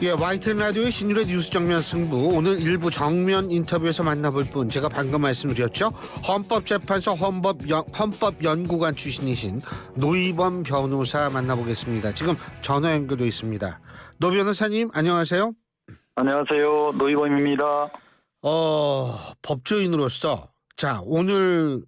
예, YTN 라디오의 신율의 뉴스 정면 승부. 오늘 일부 정면 인터뷰에서 만나볼 분, 제가 방금 말씀드렸죠. 헌법재판소 헌법연구관 출신이신 노희범 변호사 만나보겠습니다. 지금 전화 연결돼 있습니다. 노 변호사님, 안녕하세요. 안녕하세요. 노희범입니다. 법조인으로서 자, 오늘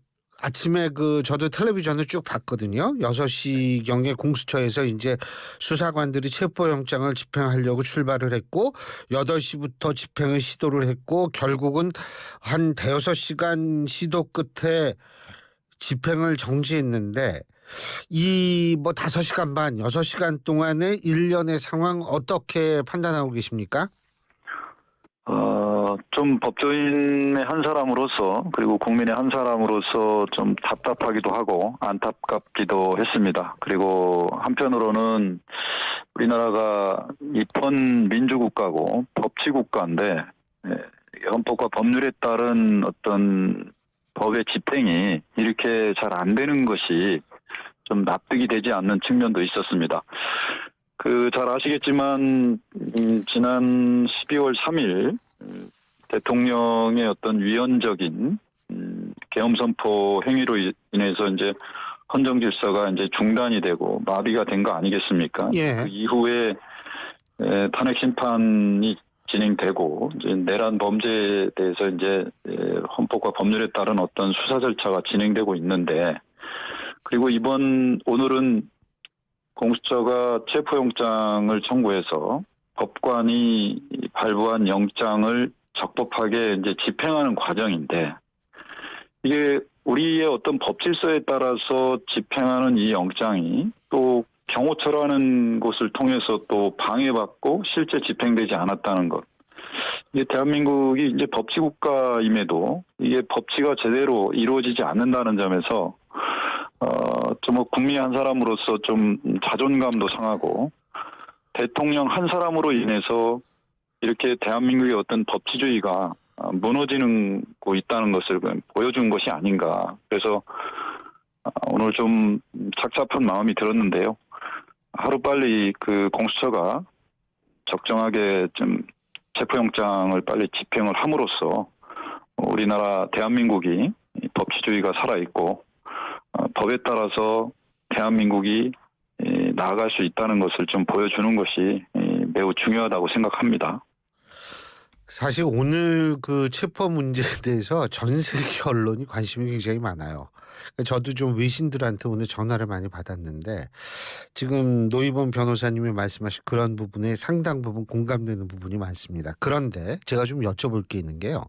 아침에 저도 텔레비전을 쭉 봤거든요. 6시경에 공수처에서 이제 수사관들이 체포영장을 집행하려고 출발을 했고 8시부터 집행을 시도를 했고 결국은 한 대여섯 시간 시도 끝에 집행을 정지했는데 이 5시간 반, 6시간 동안의 일련의 상황 어떻게 판단하고 계십니까? 좀 법조인의 한 사람으로서 그리고 국민의 한 사람으로서 좀 답답하기도 하고 안타깝기도 했습니다. 그리고 한편으로는 우리나라가 입헌 민주국가고 법치국가인데 헌법과 법률에 따른 어떤 법의 집행이 이렇게 잘 안 되는 것이 좀 납득이 되지 않는 측면도 있었습니다. 잘 아시겠지만 지난 12월 3일 대통령의 어떤 위헌적인 계엄 선포 행위로 인해서 이제 헌정 질서가 이제 중단이 되고 마비가 된 거 아니겠습니까? 예. 그 이후에 탄핵 심판이 진행되고 이제 내란 범죄에 대해서 이제 헌법과 법률에 따른 어떤 수사 절차가 진행되고 있는데, 그리고 오늘은 공수처가 체포영장을 청구해서 법관이 발부한 영장을 적법하게 이제 집행하는 과정인데, 이게 우리의 어떤 법 질서에 따라서 집행하는 이 영장이 또 경호처라는 곳을 통해서 또 방해받고 실제 집행되지 않았다는 것. 이게 대한민국이 이제 법치국가임에도 이게 법치가 제대로 이루어지지 않는다는 점에서 좀 국민 한 사람으로서 좀 자존감도 상하고, 대통령 한 사람으로 인해서 이렇게 대한민국의 어떤 법치주의가 무너지고 있다는 것을 보여준 것이 아닌가. 그래서 오늘 좀 착잡한 마음이 들었는데요. 하루빨리 공수처가 적정하게 좀 체포영장을 빨리 집행을 함으로써 우리나라 대한민국이 법치주의가 살아있고 법에 따라서 대한민국이 나아갈 수 있다는 것을 좀 보여주는 것이 매우 중요하다고 생각합니다. 사실 오늘 체포 문제에 대해서 전 세계 언론이 관심이 굉장히 많아요. 저도 좀 외신들한테 오늘 전화를 많이 받았는데 지금 노희범 변호사님이 말씀하신 그런 부분에 상당 부분 공감되는 부분이 많습니다. 그런데 제가 좀 여쭤볼 게 있는 게요.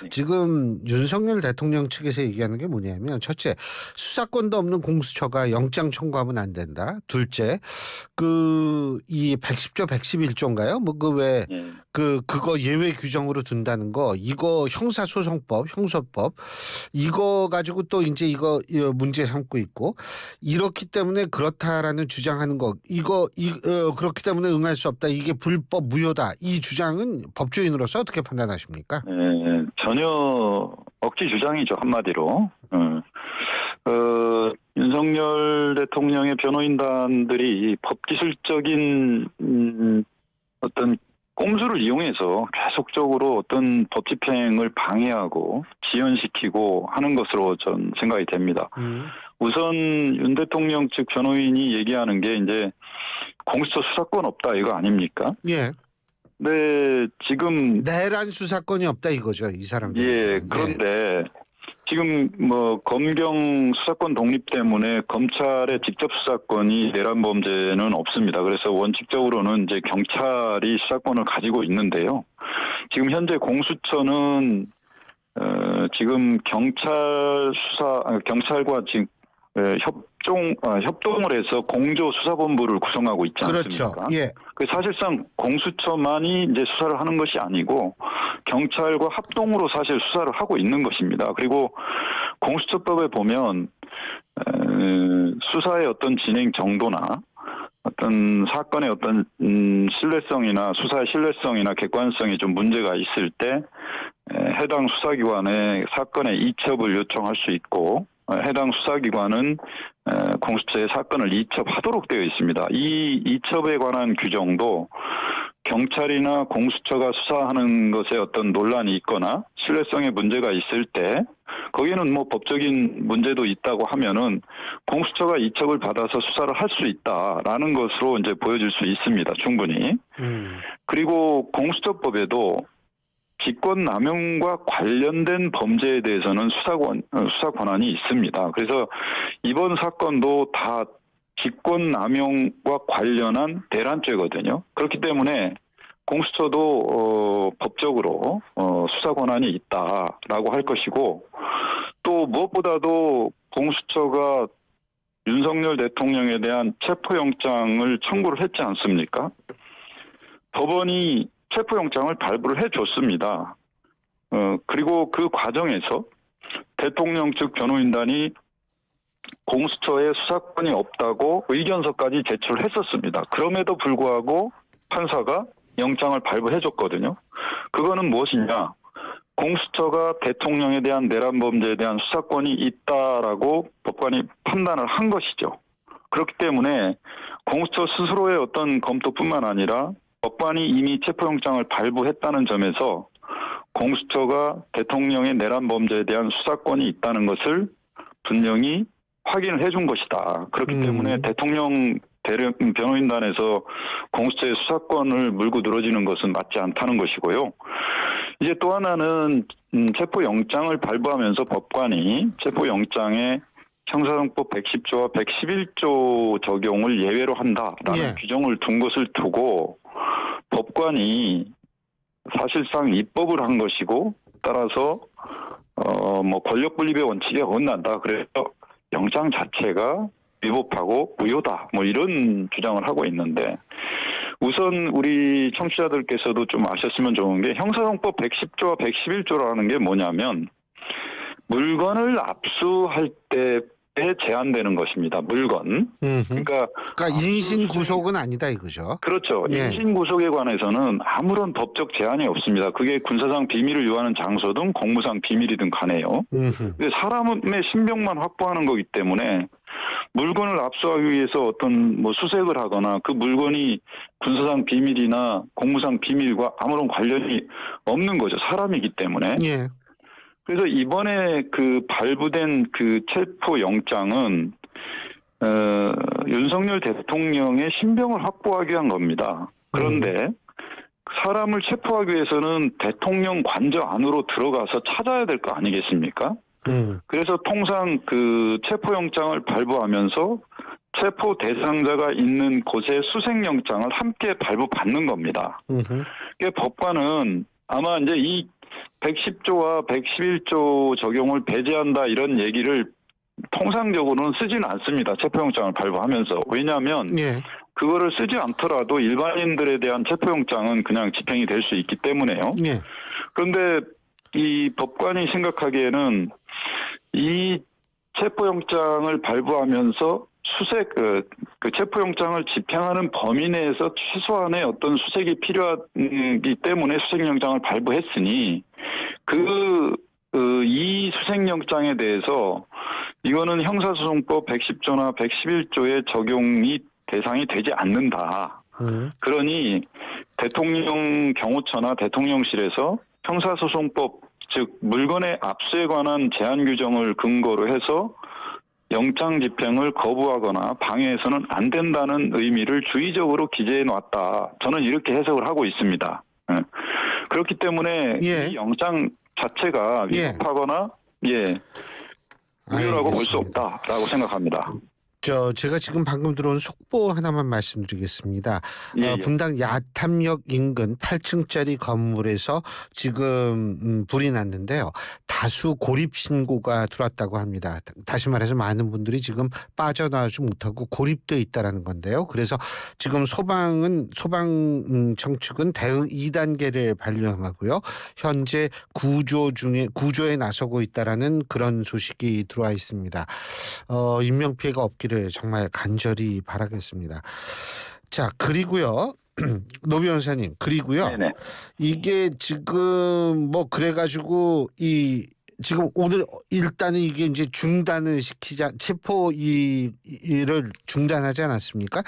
지금 윤석열 대통령 측에서 얘기하는 게 뭐냐면, 첫째, 수사권도 없는 공수처가 영장 청구하면 안 된다. 둘째, 이 110조 111조인가요? 그거 예외 규정으로 둔다는 거, 이거 형사소송법, 형소법, 이거 가지고 또 이제 이거 문제 삼고 있고, 이렇기 때문에 그렇다라는 주장하는 거, 그렇기 때문에 응할 수 없다, 이게 불법 무효다, 이 주장은 법조인으로서 어떻게 판단하십니까? 전혀 억지 주장이죠, 한마디로. 윤석열 대통령의 변호인단들이 법기술적인 어떤 꼼수를 이용해서 계속적으로 어떤 법 집행을 방해하고 지연시키고 하는 것으로 전 생각이 됩니다. 우선 윤 대통령 측 변호인이 얘기하는 게 이제 공수처 수사권 없다 이거 아닙니까? 예. 네, 지금 내란 수사권이 없다 이거죠, 이 사람들. 예, 그런데 지금 검경 수사권 독립 때문에 검찰의 직접 수사권이 내란 범죄는 없습니다. 그래서 원칙적으로는 이제 경찰이 수사권을 가지고 있는데요. 지금 현재 공수처는 지금 경찰과 지금 협동을 해서 공조 수사본부를 구성하고 있지 않습니까? 그렇죠. 예. 사실상 공수처만이 이제 수사를 하는 것이 아니고 경찰과 합동으로 사실 수사를 하고 있는 것입니다. 그리고 공수처법에 보면 수사의 어떤 진행 정도나 어떤 사건의 어떤 신뢰성이나 수사의 신뢰성이나 객관성이 좀 문제가 있을 때 해당 수사기관에 사건의 이첩을 요청할 수 있고, 해당 수사기관은 공수처의 사건을 이첩하도록 되어 있습니다. 이 이첩에 관한 규정도 경찰이나 공수처가 수사하는 것에 어떤 논란이 있거나 신뢰성에 문제가 있을 때 거기는 뭐 법적인 문제도 있다고 하면은 공수처가 이첩을 받아서 수사를 할 수 있다라는 것으로 이제 보여질 수 있습니다. 충분히. 그리고 공수처법에도 직권남용과 관련된 범죄에 대해서는 수사 권한이 있습니다. 그래서 이번 사건도 다 직권남용과 관련한 대란죄거든요. 그렇기 때문에 공수처도 법적으로 수사 권한이 있다라고 할 것이고, 또 무엇보다도 공수처가 윤석열 대통령에 대한 체포영장을 청구를 했지 않습니까? 법원이 체포영장을 발부를 해줬습니다. 그리고 그 과정에서 대통령 측 변호인단이 공수처에 수사권이 없다고 의견서까지 제출했었습니다. 그럼에도 불구하고 판사가 영장을 발부해줬거든요. 그거는 무엇이냐? 공수처가 대통령에 대한 내란 범죄에 대한 수사권이 있다라고 법관이 판단을 한 것이죠. 그렇기 때문에 공수처 스스로의 어떤 검토뿐만 아니라 법관이 이미 체포영장을 발부했다는 점에서 공수처가 대통령의 내란 범죄에 대한 수사권이 있다는 것을 분명히 확인을 해준 것이다. 그렇기 때문에 대통령 변호인단에서 공수처의 수사권을 물고 늘어지는 것은 맞지 않다는 것이고요. 이제 또 하나는 체포영장을 발부하면서 법관이 체포영장에 형사정법 110조와 111조 적용을 예외로 한다라는 규정을 둔 것을 두고 법관이 사실상 입법을 한 것이고, 따라서 뭐 권력분립의 원칙에 어긋난다. 그래서 영장 자체가 위법하고 무효다. 뭐 이런 주장을 하고 있는데, 우선 우리 청취자들께서도 좀 아셨으면 좋은 게 형사정법 110조와 111조라는 게 뭐냐면 물건을 압수할 때에 제한되는 것입니다. 물건. 그러니까 인신 구속은 아니다 이거죠. 그렇죠. 인신 구속에 관해서는 아무런 법적 제한이 없습니다. 그게 군사상 비밀을 요하는 장소 등 공무상 비밀이든 간에요. 근데 사람의 신병만 확보하는 거기 때문에 물건을 압수하기 위해서 어떤 뭐 수색을 하거나 그 물건이 군사상 비밀이나 공무상 비밀과 아무런 관련이 없는 거죠. 사람이기 때문에. 그래서 이번에 그 발부된 그 체포 영장은 윤석열 대통령의 신병을 확보하기 위한 겁니다. 그런데 사람을 체포하기 위해서는 대통령 관저 안으로 들어가서 찾아야 될 거 아니겠습니까? 그래서 통상 그 체포영장을 발부하면서 체포 대상자가 있는 곳에 수색영장을 함께 발부받는 겁니다. 그러니까 법관은 아마 이제 이 110조와 111조 적용을 배제한다 이런 얘기를 통상적으로는 쓰지는 않습니다. 체포영장을 발부하면서. 왜냐하면 그거를 쓰지 않더라도 일반인들에 대한 체포영장은 그냥 집행이 될 수 있기 때문에요. 그런데 이 법관이 생각하기에는 이 체포영장을 발부하면서 수색, 그 체포영장을 집행하는 범위 내에서 최소한의 어떤 수색이 필요하기 때문에 수색영장을 발부했으니 이 수색영장에 대해서 이거는 형사소송법 110조나 111조의 적용이 대상이 되지 않는다. 그러니 대통령 경호처나 대통령실에서 형사소송법 즉 물건의 압수에 관한 제한 규정을 근거로 해서 영장 집행을 거부하거나 방해해서는 안 된다는 의미를 주의적으로 기재해 놨다. 저는 이렇게 해석을 하고 있습니다. 그렇기 때문에 이 영장 자체가 위법하거나 무효라고 볼 수 없다라고 생각합니다. 제가 지금 방금 들어온 속보 하나만 말씀드리겠습니다. 분당 야탐역 인근 8층짜리 건물에서 지금 불이 났는데요. 다수 고립 신고가 들어왔다고 합니다. 다시 말해서 많은 분들이 지금 빠져나오지 못하고 고립되어 있다는 건데요. 그래서 지금 소방청 측은 대응 2단계를 발령하고요. 현재 구조에 나서고 있다라는 그런 소식이 들어와 있습니다. 인명피해가 없기를 정말 간절히 바라겠습니다. 자, 그리고요. 노 변호사님, 그리고요. 이게 지금 뭐 그래가지고 이 지금 오늘 일단은 이게 이제 중단을 시키자 체포 이를 중단하지 않았습니까?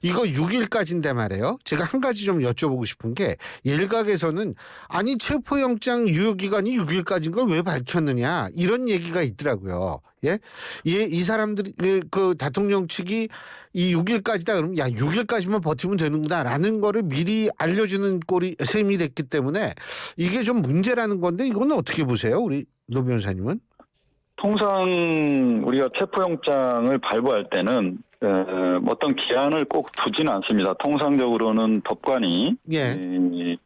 이거 6일까지인데 말이에요. 제가 한 가지 좀 여쭤보고 싶은 게 일각에서는 아니 체포영장 유효기간이 6일까지인 걸 왜 밝혔느냐 이런 얘기가 있더라고요. 예, 이 사람들이 그 대통령 측이 이 6일까지다 그러면 야 6일까지만 버티면 되는구나라는 거를 미리 알려주는 셈이 됐기 때문에 이게 좀 문제라는 건데 이거는 어떻게 보세요, 우리 노 변호사님은? 통상 우리가 체포영장을 발부할 때는 어떤 기한을 꼭 두지는 않습니다. 통상적으로는 법관이 예.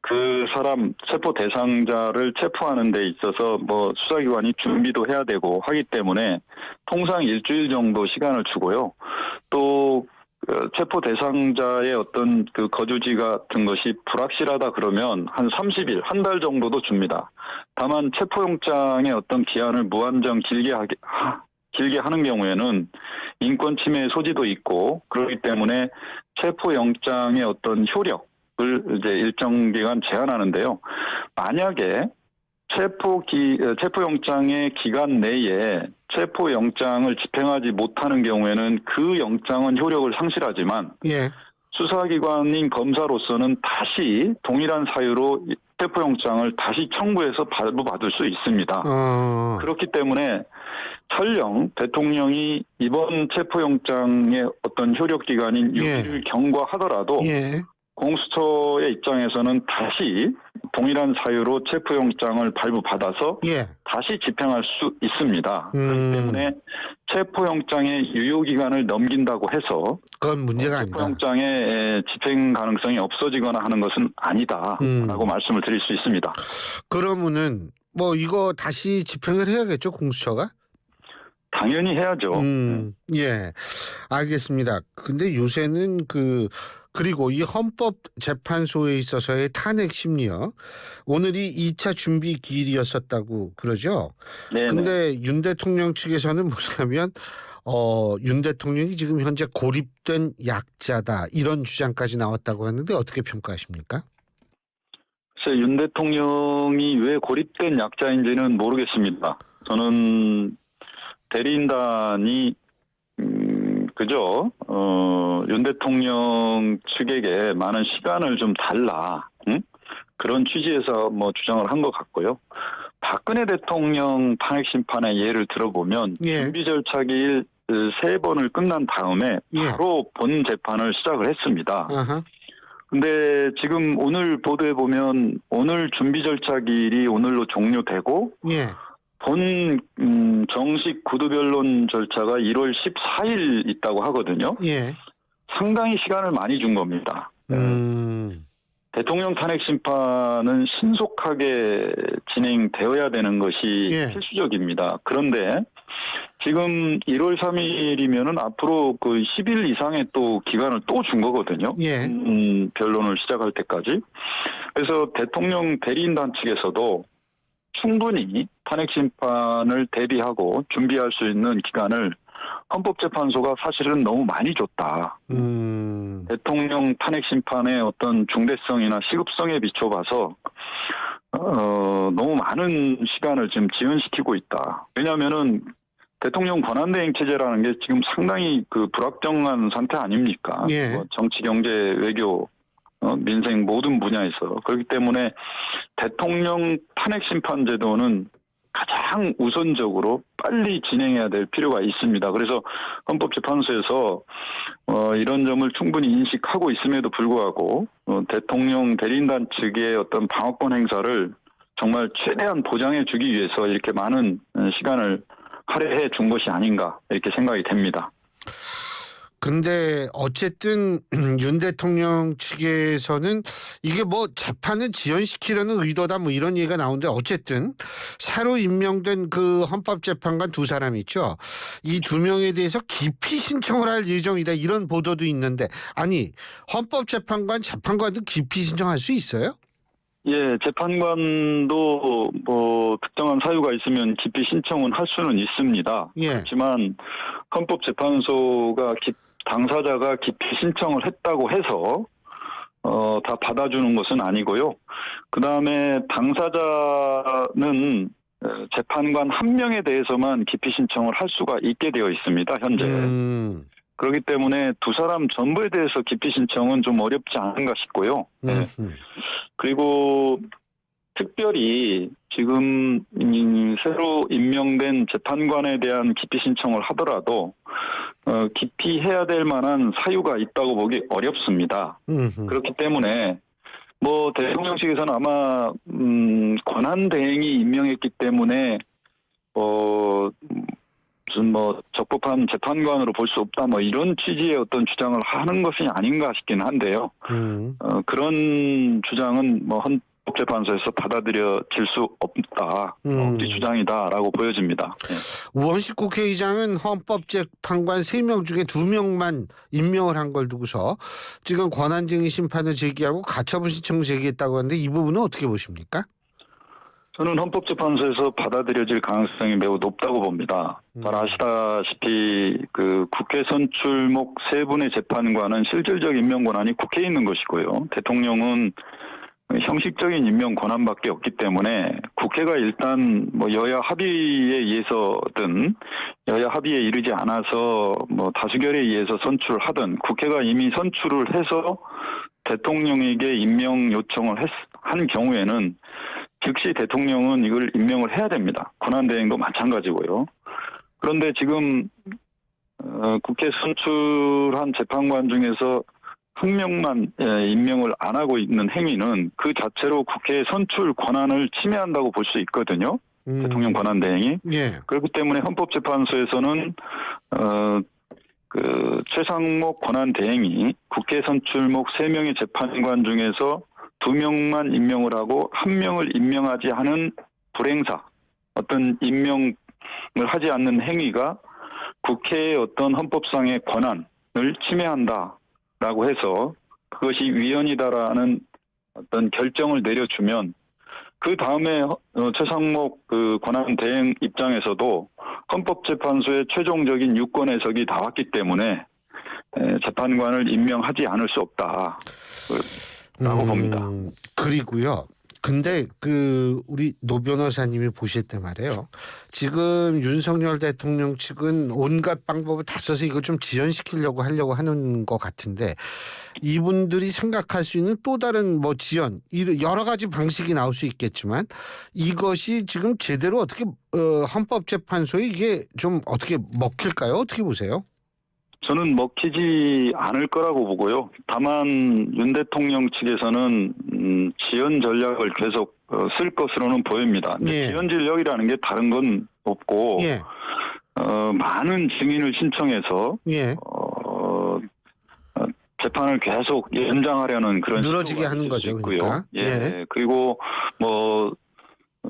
그 사람 체포 대상자를 체포하는 데 있어서 뭐 수사기관이 준비도 해야 되고 하기 때문에 통상 일주일 정도 시간을 주고요. 또 체포 대상자의 어떤 그 거주지 같은 것이 불확실하다 그러면 한 30일, 한 달 정도도 줍니다. 다만 체포영장의 어떤 기한을 무한정 길게 하는 경우에는 인권 침해의 소지도 있고 그렇기 때문에 체포영장의 어떤 효력을 이제 일정 기간 제한하는데요. 만약에 체포영장의 기간 내에 체포영장을 집행하지 못하는 경우에는 그 영장은 효력을 상실하지만 예. 수사기관인 검사로서는 다시 동일한 사유로 체포영장을 다시 청구해서 발부받을 수 있습니다. 그렇기 때문에 설령 대통령이 이번 체포영장의 어떤 효력기간인 6일을 경과하더라도 공수처의 입장에서는 다시 동일한 사유로 체포영장을 발부받아서 다시 집행할 수 있습니다. 그렇기 때문에 체포영장의 유효기간을 넘긴다고 해서 그건 문제가 아니다. 체포영장의 집행 가능성이 없어지거나 하는 것은 아니다라고 말씀을 드릴 수 있습니다. 그러면은 뭐 이거 다시 집행을 해야겠죠, 공수처가? 당연히 해야죠. 예, 알겠습니다. 근데 요새는 그리고 이 헌법재판소에 있어서의 탄핵 심리요. 오늘이 2차 준비 기일이었었다고 그러죠. 네. 근데 윤 대통령 측에서는 뭐냐면 윤 대통령이 지금 현재 고립된 약자다 이런 주장까지 나왔다고 하는데 어떻게 평가하십니까? 글쎄 윤 대통령이 왜 고립된 약자인지는 모르겠습니다. 저는 대리인단이 그죠? 윤 대통령 측에게 많은 시간을 좀 달라. 그런 취지에서 뭐 주장을 한 것 같고요. 박근혜 대통령 탄핵 심판의 예를 들어보면 준비 절차 기일 3번을 끝난 다음에 바로 본 재판을 시작을 했습니다. 근데 지금 오늘 보도에 보면 오늘 준비 절차 기일이 오늘로 종료되고 본 정식 구두변론 절차가 1월 14일 있다고 하거든요. 상당히 시간을 많이 준 겁니다. 대통령 탄핵 심판은 신속하게 진행되어야 되는 것이 필수적입니다. 그런데 지금 1월 3일이면은 앞으로 그 10일 이상의 또 기간을 또 준 거거든요. 변론을 시작할 때까지. 그래서 대통령 대리인단 측에서도 충분히 탄핵 심판을 대비하고 준비할 수 있는 기간을 헌법재판소가 사실은 너무 많이 줬다. 대통령 탄핵 심판의 어떤 중대성이나 시급성에 비춰봐서 너무 많은 시간을 지금 지연시키고 있다. 왜냐하면은 대통령 권한대행 체제라는 게 지금 상당히 그 불확정한 상태 아닙니까? 뭐 정치, 경제, 외교, 민생 모든 분야에서. 그렇기 때문에 대통령 탄핵 심판 제도는 가장 우선적으로 빨리 진행해야 될 필요가 있습니다. 그래서 헌법재판소에서 이런 점을 충분히 인식하고 있음에도 불구하고 대통령 대리인단 측의 어떤 방어권 행사를 정말 최대한 보장해 주기 위해서 이렇게 많은 시간을 할애해 준 것이 아닌가 이렇게 생각이 됩니다. 근데 어쨌든 윤 대통령 측에서는 이게 뭐 재판을 지연시키려는 의도다 뭐 이런 얘기가 나오는데 어쨌든 새로 임명된 그 헌법재판관 2사람 있죠. 이 2명에 대해서 기피 신청을 할 예정이다 이런 보도도 있는데 아니 헌법재판관 재판관도 기피 신청할 수 있어요? 예, 재판관도 뭐 특정한 사유가 있으면 기피 신청은 할 수는 있습니다. 그렇지만 헌법재판소가 당사자가 기피 신청을 했다고 해서 다 받아주는 것은 아니고요. 그 다음에 당사자는 재판관 한 명에 대해서만 기피 신청을 할 수가 있게 되어 있습니다. 현재. 그렇기 때문에 두 사람 전부에 대해서 기피 신청은 좀 어렵지 않은가 싶고요. 네. 그리고 특별히 지금 새로 임명된 재판관에 대한 기피 신청을 하더라도 기피해야 될 만한 사유가 있다고 보기 어렵습니다. 그렇기 때문에 뭐 대통령실에서는 아마 권한 대행이 임명했기 때문에 무슨 뭐 적법한 재판관으로 볼 수 없다 뭐 이런 취지의 어떤 주장을 하는 것이 아닌가 싶긴 한데요. 그런 주장은 뭐 헌법재판소에서 받아들여질 수 없다, 억지 주장이다라고 보여집니다. 네. 우원식 국회의장은 헌법재판관 3명 중에 2명만 임명을 한 걸 두고서 지금 권한쟁의 심판을 제기하고 가처분 신청을 제기했다고 하는데 이 부분은 어떻게 보십니까? 저는 헌법재판소에서 받아들여질 가능성이 매우 높다고 봅니다. 잘 아시다시피 그 국회 선출목 3분의 재판관은 실질적 임명 권한이 국회에 있는 것이고요. 대통령은 형식적인 임명 권한밖에 없기 때문에 국회가 일단 뭐 여야 합의에 의해서든 여야 합의에 이르지 않아서 뭐 다수결에 의해서 선출하든 국회가 이미 선출을 해서 대통령에게 임명 요청을 한 경우에는 즉시 대통령은 이걸 임명을 해야 됩니다. 권한대행도 마찬가지고요. 그런데 지금 국회 선출한 재판관 중에서 한 명만 임명을 안 하고 있는 행위는 그 자체로 국회의 선출 권한을 침해한다고 볼 수 있거든요. 대통령 권한대행이. 예. 그렇기 때문에 헌법재판소에서는 그 최상목 권한대행이 국회 선출목 3명의 재판관 중에서 2명만 임명을 하고 1명을 임명하지 않은 불행사, 어떤 임명을 하지 않는 행위가 국회의 어떤 헌법상의 권한을 침해한다라고 해서 그것이 위헌이다라는 어떤 결정을 내려주면 그 다음에 최상목 그 권한대행 입장에서도 헌법재판소의 최종적인 유권 해석이 나왔기 때문에 재판관을 임명하지 않을 수 없다. 라고 봅니다. 그리고요. 근데 우리 노 변호사님이 보실 때 말이에요. 지금 윤석열 대통령 측은 온갖 방법을 다 써서 이거 좀 지연시키려고 하는 것 같은데 이분들이 생각할 수 있는 또 다른 뭐 지연 여러 가지 방식이 나올 수 있겠지만 이것이 지금 제대로 어떻게 헌법재판소에 이게 좀 어떻게 먹힐까요? 어떻게 보세요? 저는 먹히지 않을 거라고 보고요. 다만 윤 대통령 측에서는 지연 전략을 계속 쓸 것으로는 보입니다. 예. 지연 전략이라는 게 다른 건 없고 예. 많은 증인을 신청해서 예. 재판을 계속 연장하려는 그런 늘어지게 하는 거죠. 그러니까. 예. 예. 그리고 뭐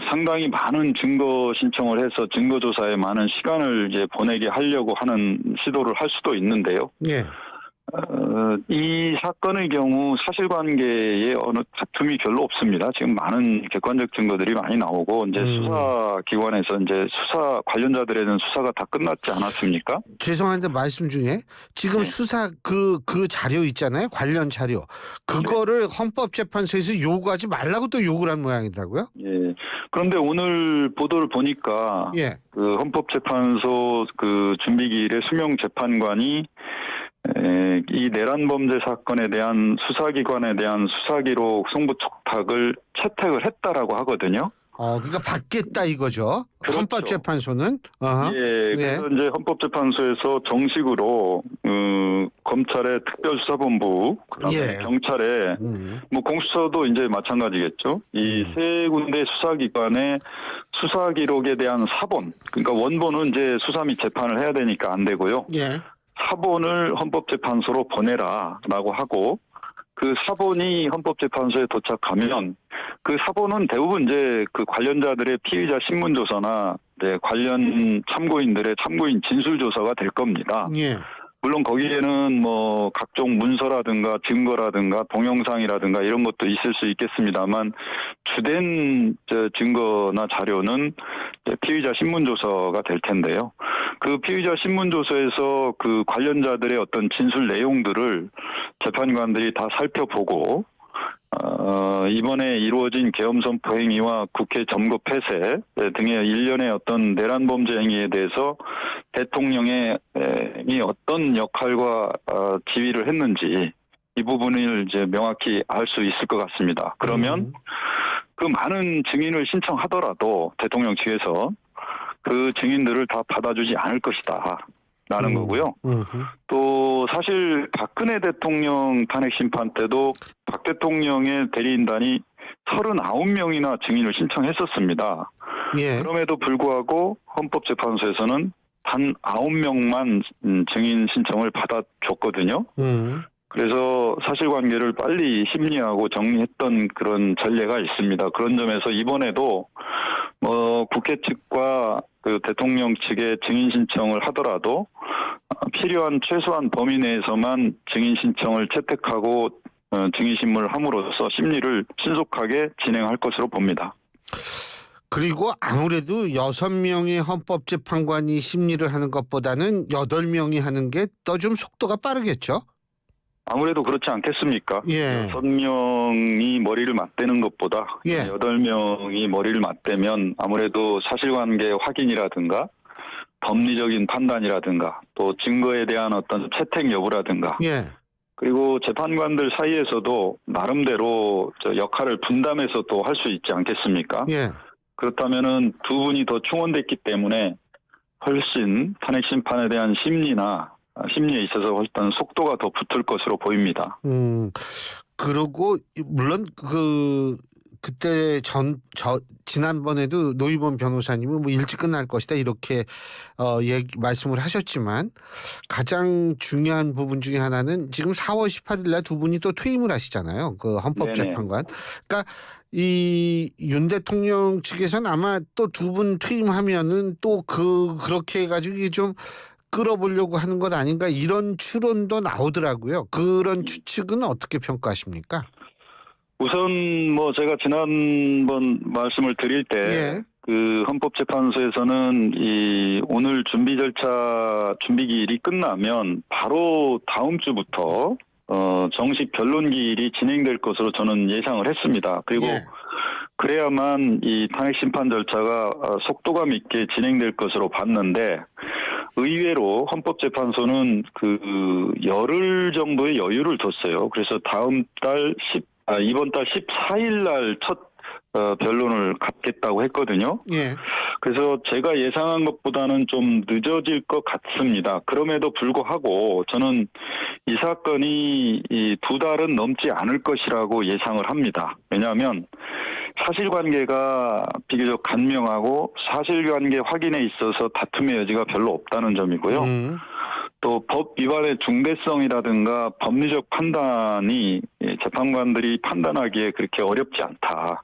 상당히 많은 증거 신청을 해서 증거 조사에 많은 시간을 이제 보내게 하려고 하는 시도를 할 수도 있는데요. 예. 이 사건의 경우 사실관계에 어느 다툼이 별로 없습니다. 지금 많은 객관적 증거들이 많이 나오고 이제 수사기관에서 이제 수사 관련자들에 대한 수사가 다 끝났지 않았습니까? 죄송한데 말씀 중에 지금 네. 수사 그 자료 있잖아요. 관련 자료. 그거를 헌법재판소에서 요구하지 말라고 또 요구를 한 모양이더라고요. 예. 그런데 오늘 보도를 보니까 예. 그 헌법재판소 그 준비기일의 수명 재판관이 이 내란 범죄 사건에 대한 수사기관에 대한 수사기록 송부 촉탁을 채택을 했다라고 하거든요. 그러니까 받겠다 이거죠. 그렇죠. 헌법재판소는. 어허. 예, 그래서 이제 헌법재판소에서 정식으로 검찰의 특별수사본부, 그다음에 예. 경찰의 뭐 공수처도 이제 마찬가지겠죠. 이 세 군데 수사기관의 수사기록에 대한 사본, 그러니까 원본은 이제 수사 및 재판을 해야 되니까 안 되고요. 예. 사본을 헌법재판소로 보내라라고 하고 그 사본이 헌법재판소에 도착하면 그 사본은 대부분 이제 그 관련자들의 피의자 신문조서나 관련 참고인들의 참고인 진술조서가 될 겁니다. 예. 물론 거기에는 뭐 각종 문서라든가 증거라든가 동영상이라든가 이런 것도 있을 수 있겠습니다만 주된 증거나 자료는 피의자 신문조서가 될 텐데요. 그 피의자 신문조서에서 그 관련자들의 어떤 진술 내용들을 재판관들이 다 살펴보고 이번에 이루어진 계엄 선포 행위와 국회 점거 폐쇄 등의 일련의 어떤 내란 범죄 행위에 대해서 대통령이 어떤 역할과 지휘를 했는지 이 부분을 이제 명확히 알 수 있을 것 같습니다. 그러면 그 많은 증인을 신청하더라도 대통령 측에서 그 증인들을 다 받아주지 않을 것이다. 라는 거고요. 또 사실 박근혜 대통령 탄핵 심판 때도 박 대통령의 대리인단이 39명이나 증인을 신청했었습니다. 예. 그럼에도 불구하고 헌법재판소에서는 단 9명만 증인 신청을 받아줬거든요. 그래서 사실관계를 빨리 심리하고 정리했던 그런 전례가 있습니다. 그런 점에서 이번에도 국회 측과 그 대통령 측의 증인 신청을 하더라도 필요한 최소한 범위 내에서만 증인 신청을 채택하고 증인 신문을 함으로써 심리를 신속하게 진행할 것으로 봅니다. 그리고 아무래도 6명의 헌법재판관이 심리를 하는 것보다는 8명이 하는 게 더 좀 속도가 빠르겠죠? 아무래도 그렇지 않겠습니까? 예. 6명이 머리를 맞대는 것보다 예. 8명이 머리를 맞대면 아무래도 사실관계 확인이라든가 법리적인 판단이라든가 또 증거에 대한 어떤 채택 여부라든가 예. 그리고 재판관들 사이에서도 나름대로 역할을 분담해서 또 할 수 있지 않겠습니까? 예. 그렇다면은 두 분이 더 충원됐기 때문에 훨씬 탄핵 심판에 대한 심리에 있어서 훨씬 속도가 더 붙을 것으로 보입니다. 그리고 물론 그때 지난번에도 노희범 변호사님은 뭐 일찍 끝날 것이다 이렇게 말씀을 하셨지만 가장 중요한 부분 중에 하나는 지금 4월 18일 날 두 분이 또 퇴임을 하시잖아요. 그 헌법재판관. 그러니까 이 윤 대통령 측에서는 아마 또 두 분 퇴임하면은 또 그렇게 해가지고 이게 좀 끌어보려고 하는 것 아닌가 이런 추론도 나오더라고요. 그런 추측은 어떻게 평가하십니까? 우선 제가 지난번 말씀을 드릴 때 예. 그 헌법재판소에서는 이 오늘 준비 기일이 끝나면 바로 다음 주부터 정식 변론 기일이 진행될 것으로 저는 예상을 했습니다. 그리고 예. 그래야만 이 탄핵 심판 절차가 속도감 있게 진행될 것으로 봤는데 의외로 헌법재판소는 그 열흘 정도의 여유를 뒀어요. 그래서 이번 달 14일 날 첫 변론을 갖겠다고 했거든요. 예. 그래서 제가 예상한 것보다는 좀 늦어질 것 같습니다. 그럼에도 불구하고 저는 이 사건이 이 2달은 넘지 않을 것이라고 예상을 합니다. 왜냐하면 사실관계가 비교적 간명하고 사실관계 확인에 있어서 다툼의 여지가 별로 없다는 점이고요. 또 법 위반의 중대성이라든가 법리적 판단이 재판관들이 판단하기에 그렇게 어렵지 않다.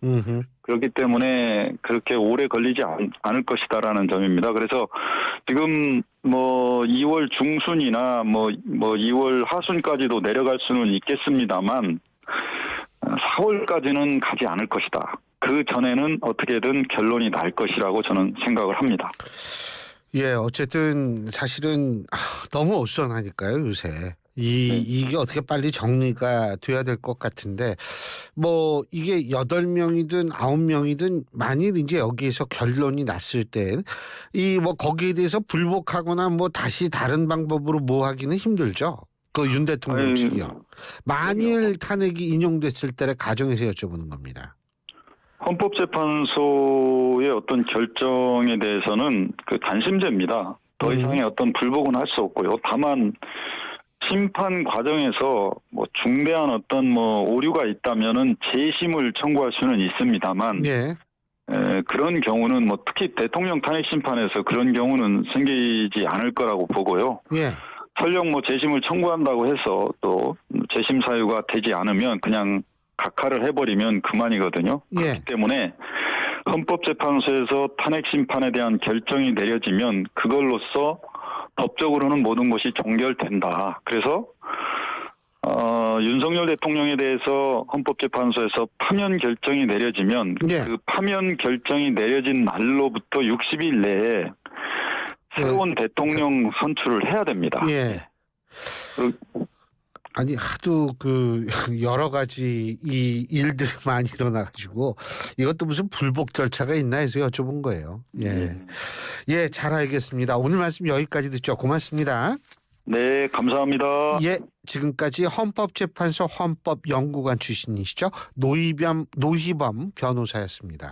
그렇기 때문에 그렇게 오래 걸리지 않을 것이다라는 점입니다. 그래서 지금 2월 중순이나 2월 하순까지도 내려갈 수는 있겠습니다만 4월까지는 가지 않을 것이다. 그 전에는 어떻게든 결론이 날 것이라고 저는 생각을 합니다. 예, 어쨌든 사실은 너무 어수선하니까요, 요새. 이게 어떻게 빨리 정리가 돼야 될 것 같은데, 이게 8명이든 9명이든 만일 이제 여기에서 결론이 났을 땐, 거기에 대해서 불복하거나 다시 다른 방법으로 하기는 힘들죠. 그 윤 대통령 측이요. 만일 탄핵이 인용됐을 때의 가정에서 여쭤보는 겁니다. 헌법재판소의 어떤 결정에 대해서는 단심제입니다. 더 이상의 어떤 불복은 할 수 없고요. 다만 심판 과정에서 중대한 어떤 오류가 있다면은 재심을 청구할 수는 있습니다만 예. 그런 경우는 특히 대통령 탄핵 심판에서 그런 경우는 생기지 않을 거라고 보고요. 예. 설령 재심을 청구한다고 해서 또 재심 사유가 되지 않으면 그냥 각하를 해버리면 그만이거든요. 예. 그렇기 때문에 헌법재판소에서 탄핵 심판에 대한 결정이 내려지면 그걸로써 법적으로는 모든 것이 종결된다. 그래서 윤석열 대통령에 대해서 헌법재판소에서 파면 결정이 내려지면 예. 그 파면 결정이 내려진 날로부터 60일 내에 새로운 대통령 선출을 해야 됩니다. 예. 아니 하도 그 여러 가지 이 일들이 많이 일어나가지고 이것도 무슨 불복 절차가 있나 해서 여쭤본 거예요. 예, 예, 잘 알겠습니다. 오늘 말씀 여기까지 듣죠. 고맙습니다. 네, 감사합니다. 예, 지금까지 헌법재판소 헌법연구관 출신이시죠. 노희범 변호사였습니다.